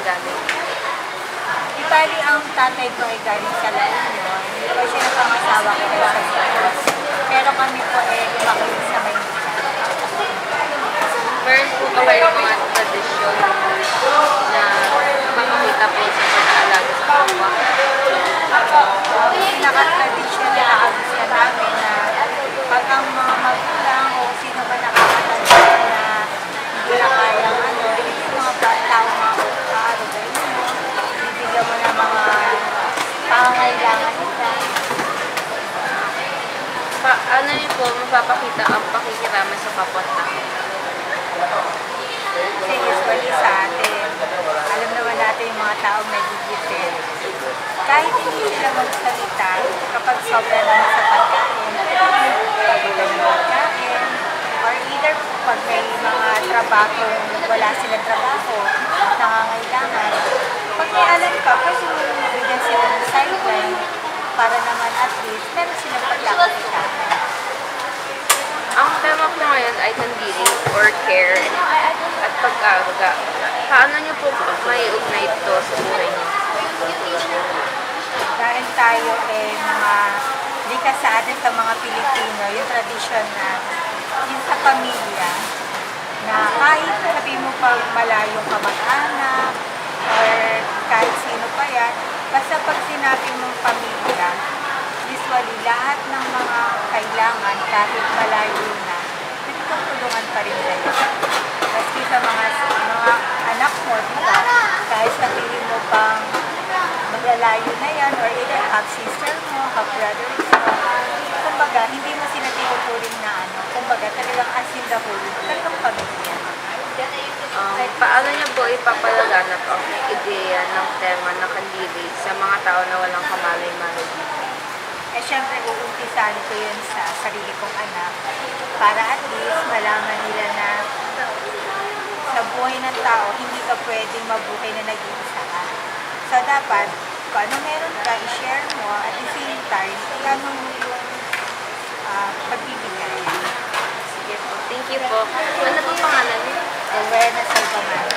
galing? Di bali, ang tatay ko ay galing sa La Union. Hindi po siya napangasawa ko sa Pinas. Pero kami po lumaki sa Maynila. Meron po ba kayong mga tradisyon na makakita po sa pag-aalaga sa kapwa? Pinaka-tradisyon na nakagustuhan namin na pag ang mga magulang o sino ba nakakatanda na hindi na kayang yung mga tao makakaarugan mo, bibigyan mo ng mga pangangailangan nila. Ano yun po, mapapakita ang pakikirama sa kapwa-tao? Kasi usually sa atin, alam naman natin yung mga taong nagigipit. Kahit hindi sila magsalita, kapag sobra naman sa pagkain, pagkain ng pagkain, or either pag may mga trabaho, wala silang trabaho, nangangailangan, pag may alam ka, pwede mo bigyan sila ng sideline para naman at least meron silang pagkakakitaan. Ang tema po ngayon ay tanggiri or care at pag-aaruga. Paano niyo po may ugnay ito sa buhay niyo? Dahil tayo mga likas sa atin sa mga Pilipino, yung tradisyon na yung sa pamilya, na kahit sabi mo pang malayong kamag-anak or kahit sino pa yan, basta pag sinabi mong pamilya, usually lahat ng mga kailangan kahit malayo na, nagtutulungan pa rin kayo. Maski sa mga anak mo, diba? Kahit sabihin mo pang maglalayo na yan, or either half-sister mo, half-brothers mo, kumbaga, hindi mo sila tinuturing na kumbaga, talagang as in the whole, talagang pamilya. Paano niyo po ipapalaganap ang ideya ng tema na kandili sa mga tao na walang kamalay-malay dito? Siyempre, uumpisahan ko yun sa sarili kong anak para at least malaman nila na sa buhay ng tao, hindi ka pwedeng mabuhay na nag-iisa ka. So, dapat, kung ano meron ka, i-share mo at the same time, iano mo yung pagbibigay. Sige po. Thank you po. Ano po pangalan niyo? Awareness of the man.